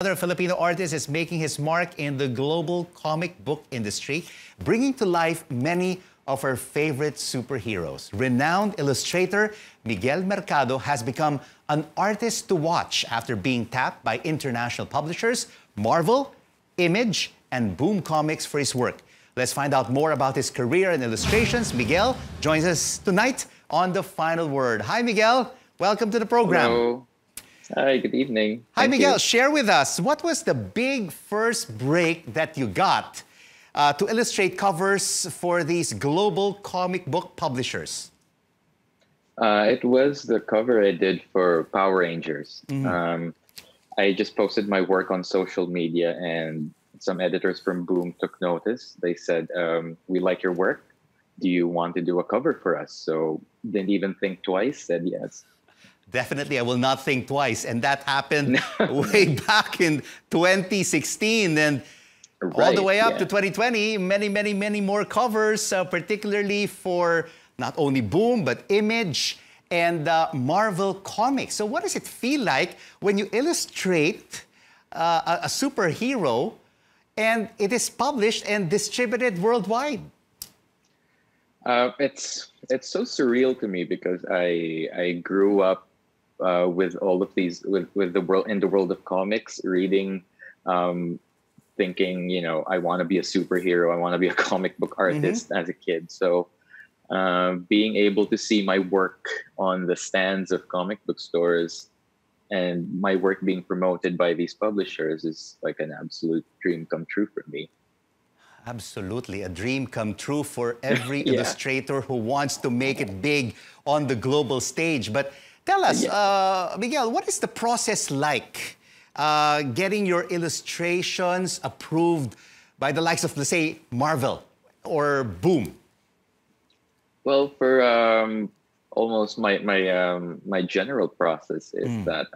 Another Filipino artist is making his mark in the global comic book industry, bringing to life many of our favorite superheroes. Renowned illustrator Miguel Mercado has become an artist to watch after being tapped by international publishers, Marvel, Image, and Boom Comics for his work. Let's find out more about his career and illustrations. Miguel joins us tonight on The Final Word. Hi, Miguel. Welcome to the program. Hello. Hi, good evening. Hi, Miguel. Share with us, what was the big first break that you got to illustrate covers for these global comic book publishers? It was the cover I did for Power Rangers. I just posted my work on social media, and some editors from Boom took notice. They said, we like your work. Do you want to do a cover for us? So didn't even think twice, said yes. Definitely, I will not think twice. And that happened way back in 2016. And all the way up to 2020, many more covers, particularly for not only Boom, but Image and Marvel Comics. So what does it feel like when you illustrate a superhero and it is published and distributed worldwide? It's so surreal to me because I grew up with all of these, with the world, in the world of comics, reading, thinking, you know, I want to be a superhero, I want to be a comic book artist as a kid. So being able to see my work on the stands of comic book stores and my work being promoted by these publishers is like an absolute dream come true for me. Absolutely, a dream come true for every illustrator who wants to make it big on the global stage. But tell us, Miguel, what is the process like getting your illustrations approved by the likes of, let's say, Marvel or Boom? Well, for almost my general process is that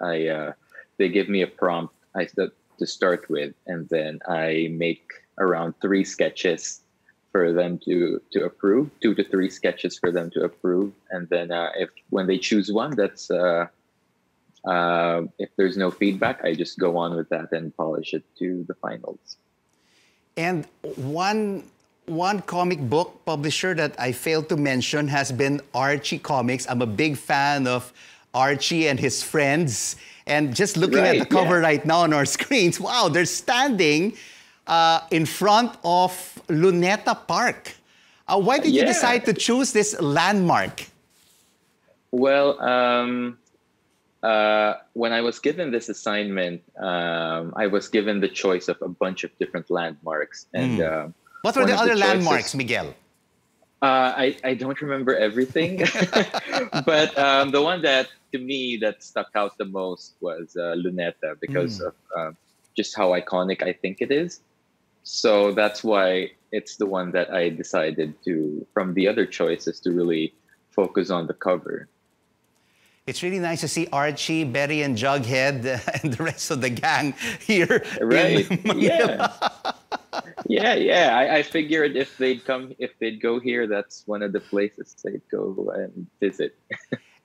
they give me a prompt to start with, and then I make around 3 sketches for them to approve, 2 to 3 sketches for them to approve, and then when they choose one, that's if there's no feedback, I just go on with that and polish it to the finals. And one comic book publisher that I failed to mention has been Archie Comics. I'm a big fan of Archie and his friends. And just looking at the cover right now on our screens, wow, they're standing in front of Luneta Park. Why did you decide to choose this landmark? Well, when I was given this assignment, I was given the choice of a bunch of different landmarks. And what were the other landmarks, Miguel? I don't remember everything, but the one that, to me, that stuck out the most was Luneta because of just how iconic I think it is. So that's why it's the one that I decided to, from the other choices, to really focus on the cover. It's really nice to see Archie, Betty, and Jughead and the rest of the gang here. Right. I figured if they'd go here, that's one of the places they'd go and visit.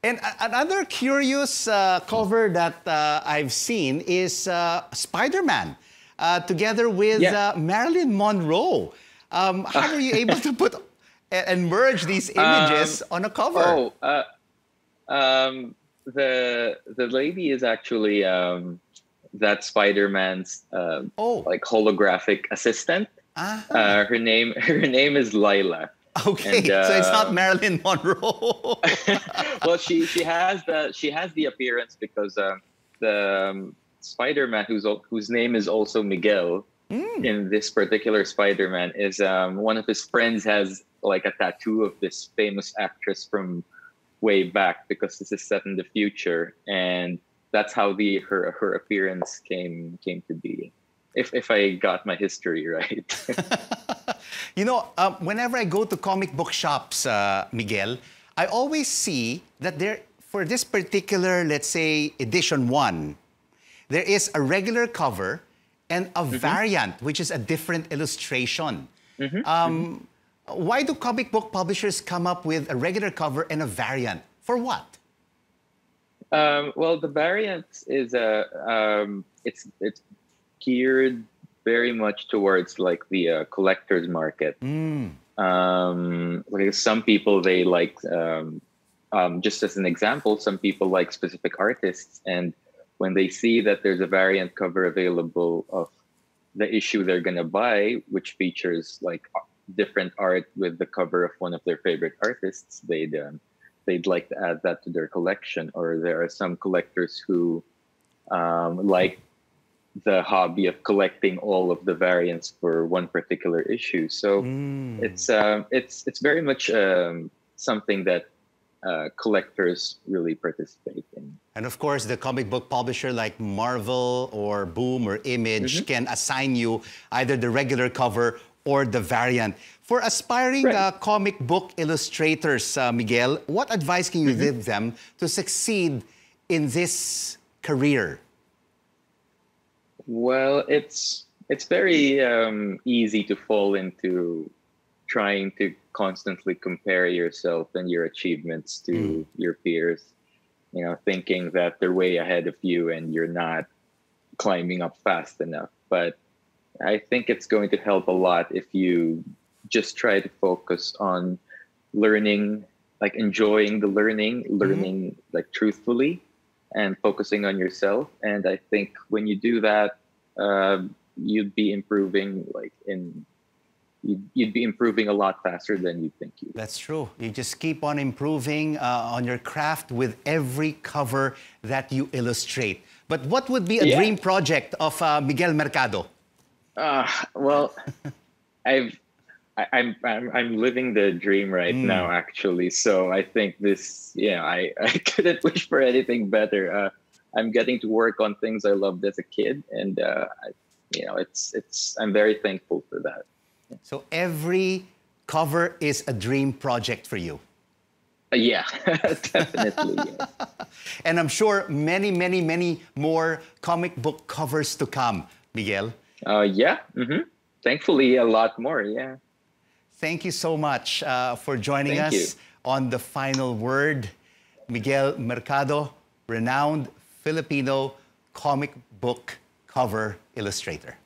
And another curious cover that I've seen is Spider-Man, together with Marilyn Monroe. How were you able to put and merge these images on a cover? The lady is actually that Spider-Man's like holographic assistant. Her name is Lila. Okay, and, so it's not Marilyn Monroe. Well, she has the appearance because the Spider-Man whose name is also Miguel in this particular Spider-Man is one of his friends has like a tattoo of this famous actress from way back, because this is set in the future, and that's how her appearance came to be. If I got my history right. You know, whenever I go to comic book shops, Miguel, I always see that for this particular, let's say, edition 1, there is a regular cover and a variant, which is a different illustration. Why do comic book publishers come up with a regular cover and a variant? For what? Well, the variant is it's geared very much towards like the collector's market. Like some people, they like, just as an example, some people like specific artists, and when they see that there's a variant cover available of the issue they're gonna buy, which features like different art with the cover of one of their favorite artists, they'd like to add that to their collection. Or there are some collectors who like the hobby of collecting all of the variants for one particular issue. So it's very much something that collectors really participate in. And of course, the comic book publisher like Marvel or Boom or Image can assign you either the regular cover or the variant. For aspiring comic book illustrators, Miguel, what advice can you give them to succeed in this career? Well, it's very easy to fall into trying to constantly compare yourself and your achievements to your peers, you know, thinking that they're way ahead of you and you're not climbing up fast enough. But I think it's going to help a lot if you just try to focus on learning, like enjoying the learning like truthfully, and focusing on yourself. And I think when you do that, you'd be improving you'd be improving a lot faster than you think you would. That's true. You just keep on improving on your craft with every cover that you illustrate. But what would be a dream project of Miguel Mercado? Well, I'm living the dream right now, actually. So I think this, I couldn't wish for anything better. I'm getting to work on things I loved as a kid, and I'm very thankful for that. So every cover is a dream project for you. Yeah, definitely. Yes. And I'm sure many, many, many more comic book covers to come, Miguel. Thankfully, a lot more, yeah. Thank you so much for joining us on The Final Word. Miguel Mercado, renowned Filipino comic book cover illustrator.